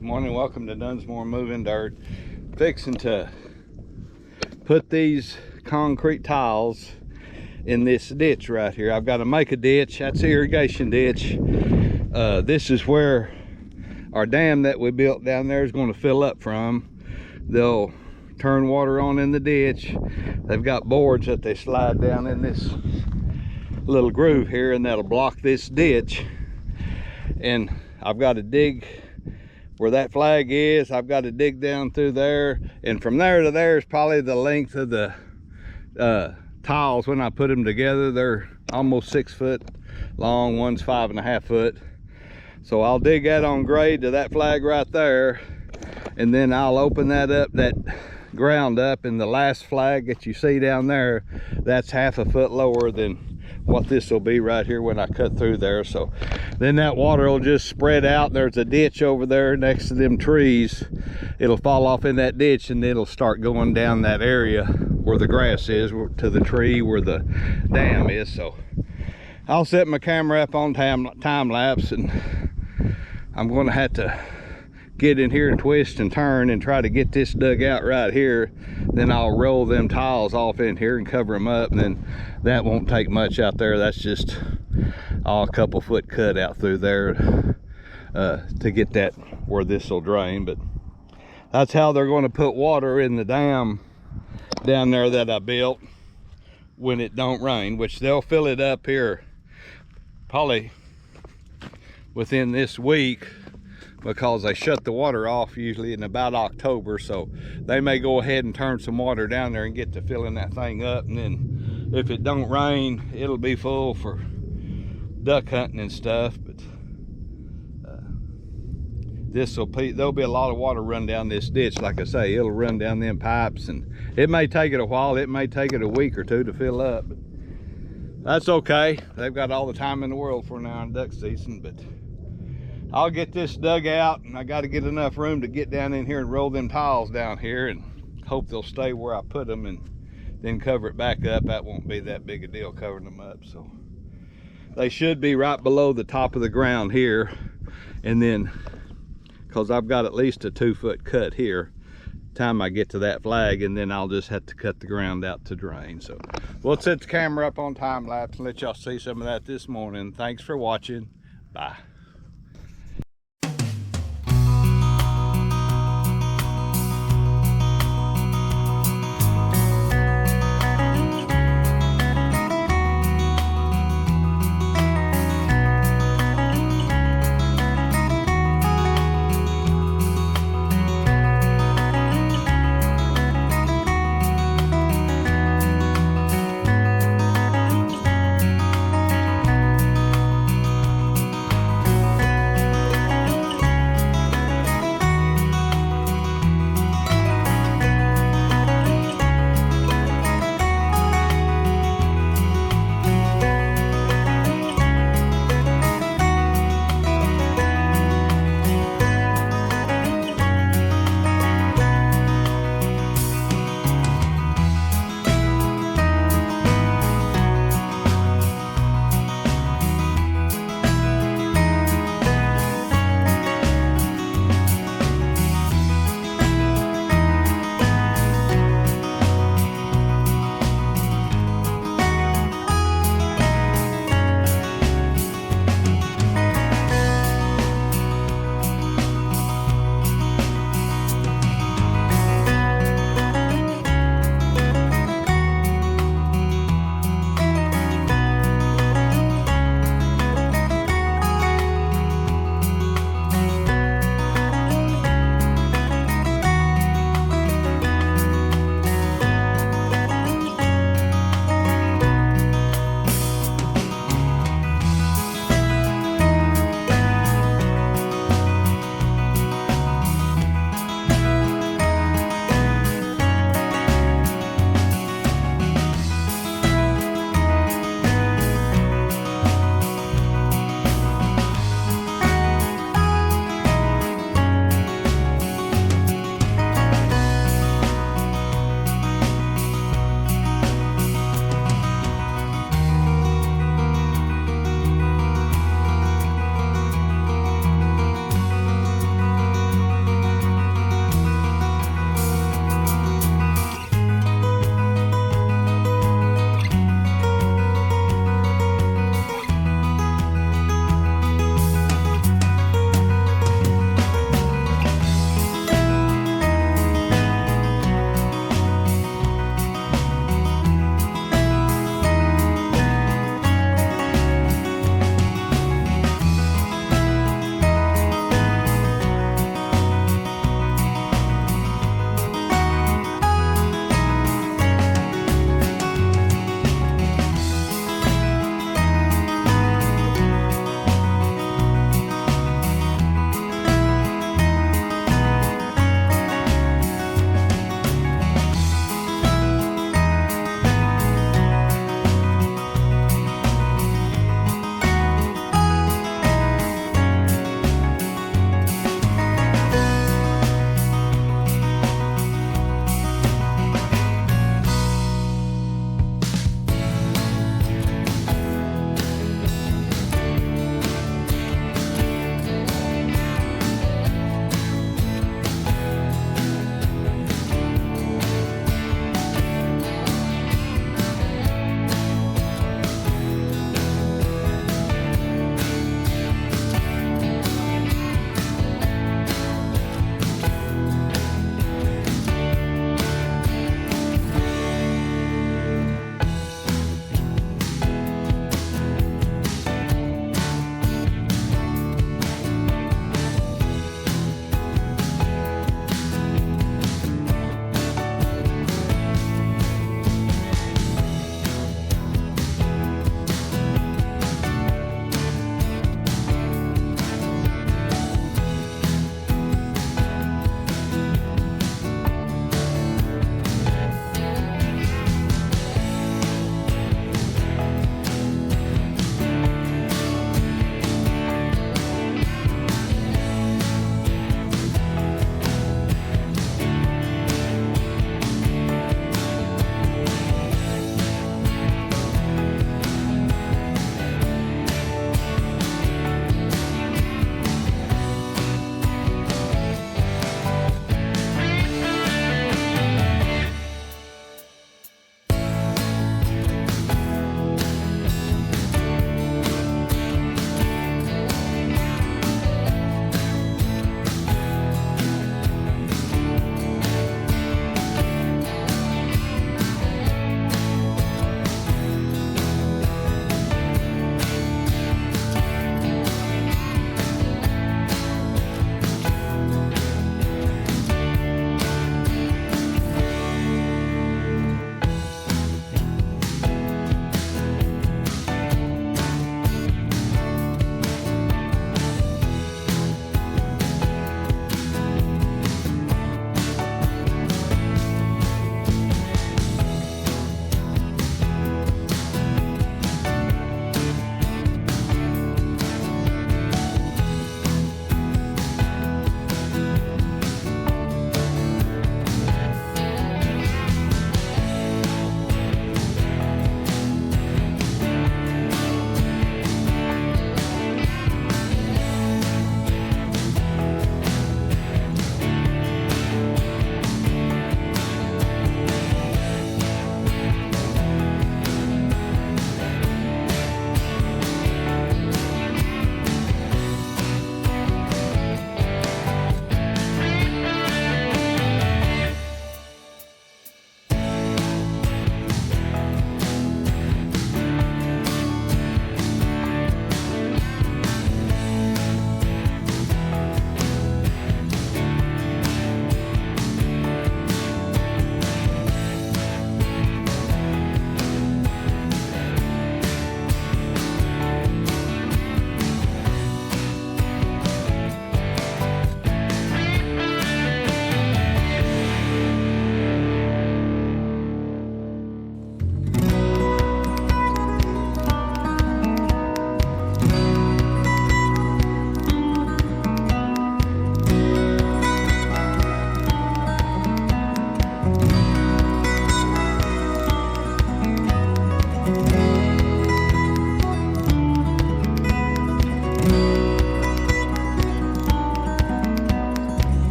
Good morning, welcome to Dunsmore Moving Dirt. Fixing to put these concrete tiles in this ditch right here. I've got to make a ditch. That's the irrigation ditch. This is where our dam that we built down there is going to fill up from. They'll turn water on in the ditch. They've got boards that they slide down in this little groove here, and that'll block this ditch. And I've got to dig where that flag is. I've got to dig down through there, and from there to there is probably the length of the tiles. When I put them together, they're almost 6 foot long. One's 5.5 foot. So I'll dig that on grade to that flag right there, and then I'll open that up, that ground up, and the last flag that you see down there, that's 1/2 foot lower than what this will be right here when I cut through there. So then that water will just spread out. There's a ditch over there next to them trees. It'll fall off in that ditch, and it'll start going down that area where the grass is to the tree where the dam is. So I'll set my camera up on time lapse, and I'm going to have to get in here and twist and turn and try to get this dug out right here. Then I'll roll them tiles off in here and cover them up, and then that won't take much out there. That's just a couple foot cut out through there to get that where this will drain. But that's how they're going to put water in the dam down there that I built when it don't rain, which they'll fill it up here probably within this week, because they shut the water off usually in about October. So they may go ahead and turn some water down there and get to filling that thing up, and then if it don't rain, it'll be full for duck hunting and stuff. But there'll be a lot of water run down this ditch. Like I say, it'll run down them pipes, and it may take it a while. It may take it a week or two to fill up, but that's okay. They've got all the time in the world for now in duck season. But I'll get this dug out, and I got to get enough room to get down in here and roll them tiles down here, and hope they'll stay where I put them, and then cover it back up. That won't be that big a deal covering them up. So they should be right below the top of the ground here, and then because I've got at least a 2 foot cut here time I get to that flag, and then I'll just have to cut the ground out to drain. So we'll set the camera up on time lapse and let y'all see some of that this morning. Thanks for watching. Bye.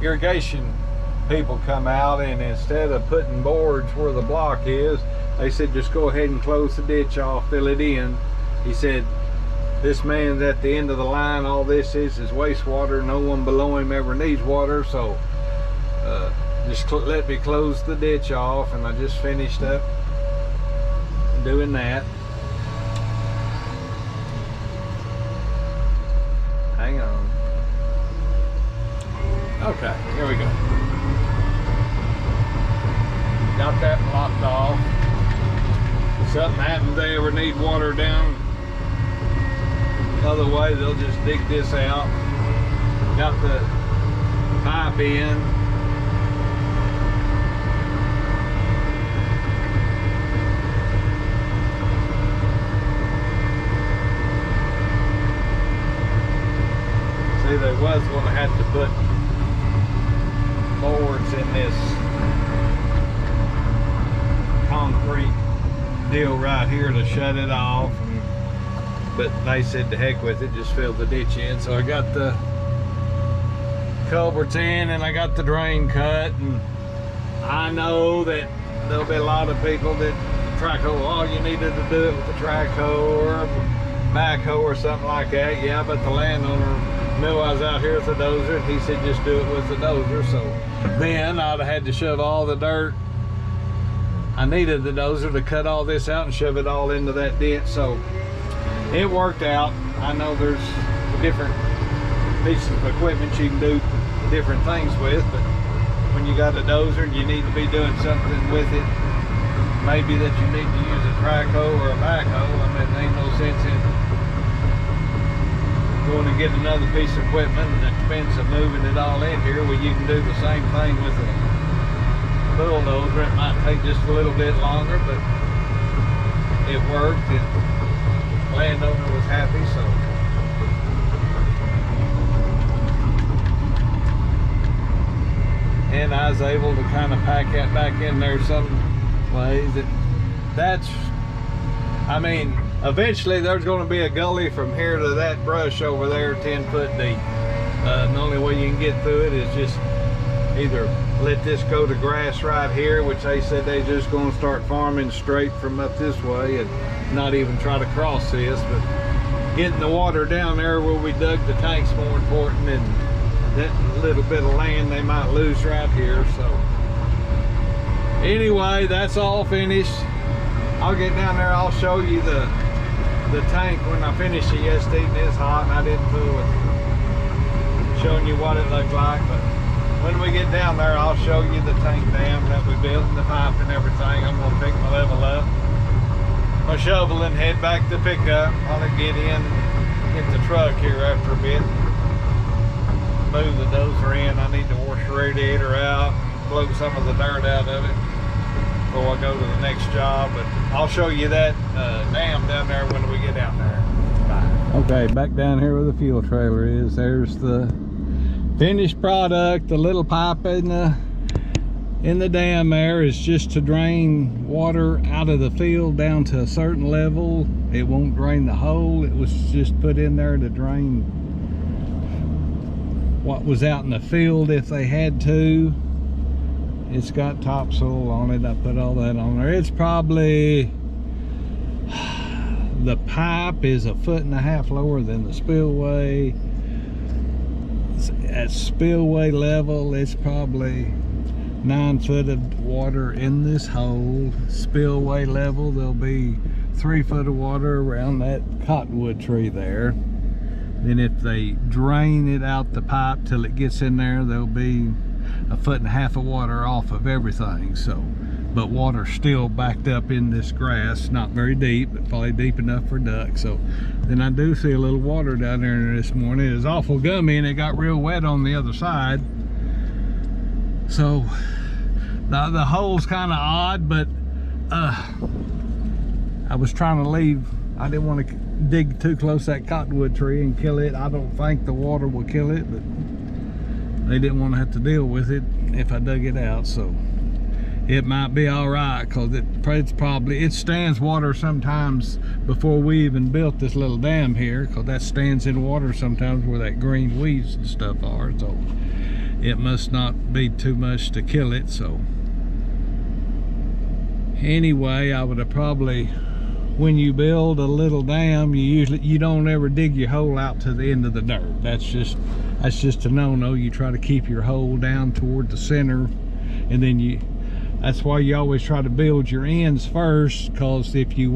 irrigation people come out, and instead of putting boards where the block is, they said just go ahead and close the ditch off, fill it in. He said this man's at the end of the line, all this is wastewater, no one below him ever needs water, so just let me close the ditch off. And I just finished up doing that. Hang on. Okay, here we go. Got that locked off. If something happens, they ever need water down other way, they'll just dig this out. Got the pipe in. See, they was going to have to put boards in this concrete deal right here to shut it off, but they said to heck with it, just fill the ditch in. So I got the culverts in and I got the drain cut, and I know that there'll be a lot of people that track hoe, all you needed to do it with a track hoe or a backhoe or something like that. Yeah, but the landowner knew I was out here with a dozer, and he said just do it with the dozer. So then I'd have had to shove all the dirt. I needed the dozer to cut all this out and shove it all into that ditch. So it worked out. I know there's different pieces of equipment you can do different things with, but when you got a dozer and you need to be doing something with it, maybe that you need to use a track hoe or a backhoe, I mean, there ain't no sense in going to get another piece of equipment and the expense of moving it all in here. Well, you can do the same thing with a bulldozer. It might take just a little bit longer, but it worked, and the landowner was happy. So and I was able to kind of pack that back in there some ways. That's, I mean, eventually there's going to be a gully from here to that brush over there 10 foot deep. The only way you can get through it is just either let this go to grass right here, which they said they just going to start farming straight from up this way and not even try to cross this, but getting the water down there where we dug the tank's more important than that little bit of land they might lose right here. So anyway, that's all finished. I'll get down there, I'll show you the tank when I finish it. Yes, it's hot and I didn't fool with showing you what it looked like, but when we get down there, I'll show you the tank dam that we built and the pipe and everything. I'm gonna pick my level up, my shovel, and head back to pick up. I'll get in, get the truck here after a bit, move the dozer in. I need to wash the radiator out, blow some of the dirt out of it before I go to the next job. But I'll show you that dam down there when we get down there. Bye. Okay, back down here where the fuel trailer is. There's the finished product. The little pipe in the dam there is just to drain water out of the field down to a certain level. It won't drain the hole. It was just put in there to drain what was out in the field if they had to. It's got topsoil on it. I put all that on there. It's probably, the pipe is 1.5 feet lower than the spillway. At spillway level, it's probably 9 foot of water in this hole. Spillway level, there'll be 3 foot of water around that cottonwood tree there. Then if they drain it out the pipe till it gets in there, there'll be 1.5 feet of water off of everything. So, but water still backed up in this grass, not very deep, but probably deep enough for ducks. So then I do see a little water down there this morning. It was awful gummy and it got real wet on the other side. So the hole's kind of odd, but I was trying to leave. I didn't want to dig too close to that cottonwood tree and kill it. I don't think the water will kill it, but they didn't want to have to deal with it if I dug it out. So it might be all right, because it stands water sometimes before we even built this little dam here, because that stands in water sometimes where that green weeds and stuff are. So it must not be too much to kill it. So anyway, I would have probably, when you build a little dam, you don't ever dig your hole out to the end of the dirt. That's just a no-no. You try to keep your hole down toward the center, and then that's why you always try to build your ends first, because if you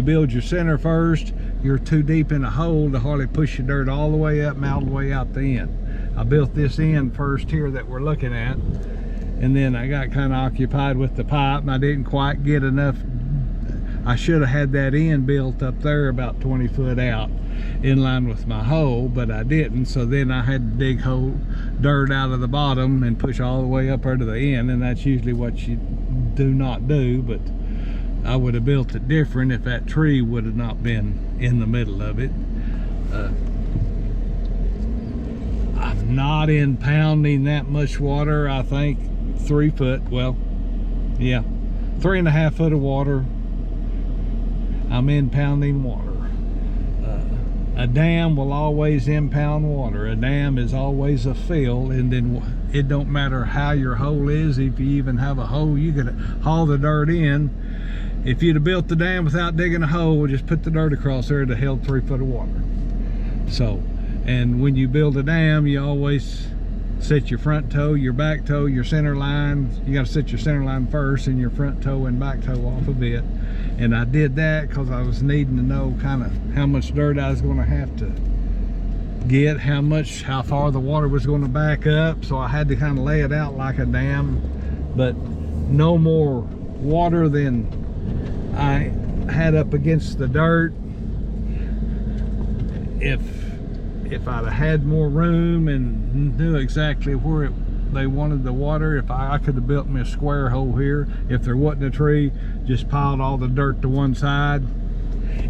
build your center first, you're too deep in a hole to hardly push your dirt all the way up and all the way out the end. I built this end first here that we're looking at, and then I got kind of occupied with the pipe, and I didn't quite get enough. I should have had that end built up there about 20 foot out in line with my hole, but I didn't. So then I had to dig dirt out of the bottom and push all the way up there to the end, and that's usually what you do not do. But I would have built it different if that tree would have not been in the middle of it. I'm not impounding that much water. I think 3 foot, well, yeah, 3.5 foot of water. I'm impounding water. A dam will always impound water. A dam is always a fill, and then it don't matter how your hole is. If you even have a hole, you could haul the dirt in. If you'd have built the dam without digging a hole, we'll just put the dirt across there to held 3 foot of water. So, and when you build a dam, you always set your front toe, your back toe, your center line. You got to set your center line first, and your front toe and back toe off a bit. And I did that because I was needing to know kind of how much dirt I was going to have to get, how far the water was going to back up. So I had to kind of lay it out like a dam, but no more water than I had up against the dirt. If I'd have had more room and knew exactly where they wanted the water, if I could have built me a square hole here. If there wasn't a tree, just piled all the dirt to one side,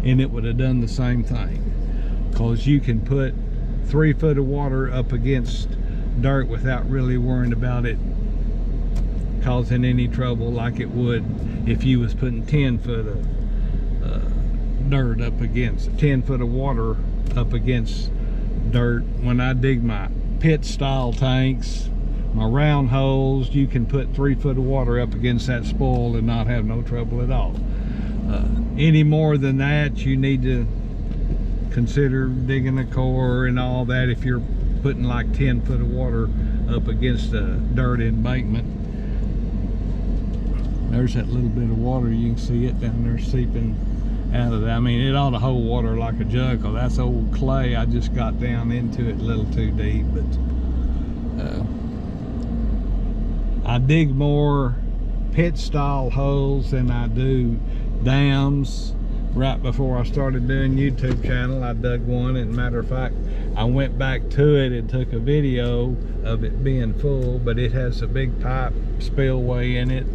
and it would have done the same thing. Because you can put 3 foot of water up against dirt without really worrying about it causing any trouble like it would if you was putting 10 foot of dirt up against 10 foot of water up against dirt. When I dig my pit style tanks, my round holes, you can put 3 foot of water up against that spoil and not have no trouble at all. Any more than that, you need to consider digging a core and all that if you're putting like 10 foot of water up against a dirt embankment. There's that little bit of water, you can see it down there seeping out of that. I mean, it ought to hold water like a jug, because that's old clay. I just got down into it a little too deep. But I dig more pit style holes than I do dams. Right before I started doing YouTube channel, I dug one, and matter of fact, I went back to it and took a video of it being full, but it has a big pipe spillway in it,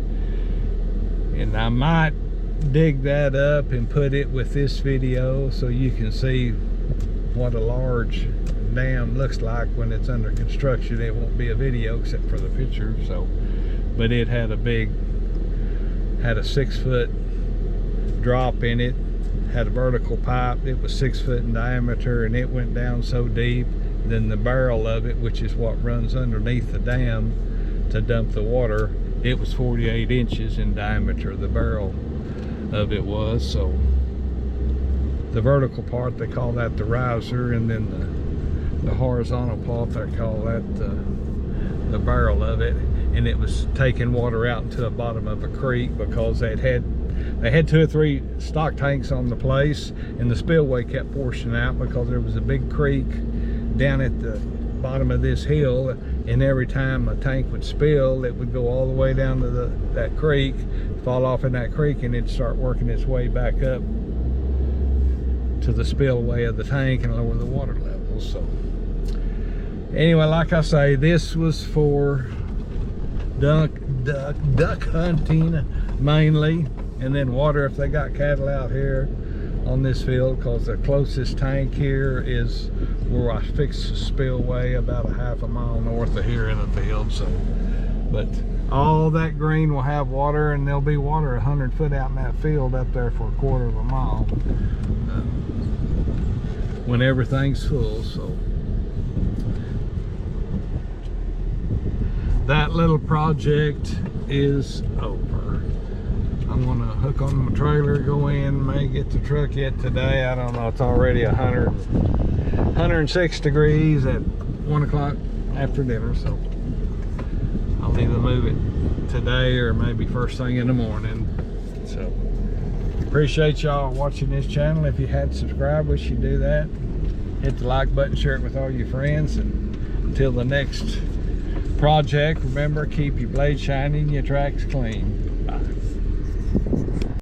and I might dig that up and put it with this video so you can see what a large dam looks like when it's under construction. It won't be a video except for the picture. So, but it had a 6 foot drop in it, had a vertical pipe. It was 6 foot in diameter, and it went down so deep. Then the barrel of it, which is what runs underneath the dam to dump the water, it was 48 inches in diameter, the barrel of it was. So the vertical part, they call that the riser, and then the horizontal part, they call that the barrel of it. And it was taking water out into the bottom of a creek, because they had 2 or 3 stock tanks on the place, and the spillway kept forcing out because there was a big creek down at the bottom of this hill, and every time a tank would spill, it would go all the way down to that creek, fall off in that creek, and it'd start working its way back up to the spillway of the tank and lower the water levels. So anyway, like I say, this was for duck hunting mainly, and then water if they got cattle out here on this field, because the closest tank here is where I fixed the spillway about a half a mile north of here in the field. So, but all that green will have water, and there'll be water 100 foot out in that field up there for a quarter of a mile when everything's full. So that little project is over. I'm gonna hook on my trailer, go in, may get the truck yet today. I don't know, it's already 106 degrees at 1 o'clock after dinner, so I'll either move it today or maybe first thing in the morning. So appreciate y'all watching this channel. If you hadn't subscribed, wish you'd do that. Hit the like button, share it with all your friends, and until the next project, remember, keep your blade shiny and your tracks clean. Bye.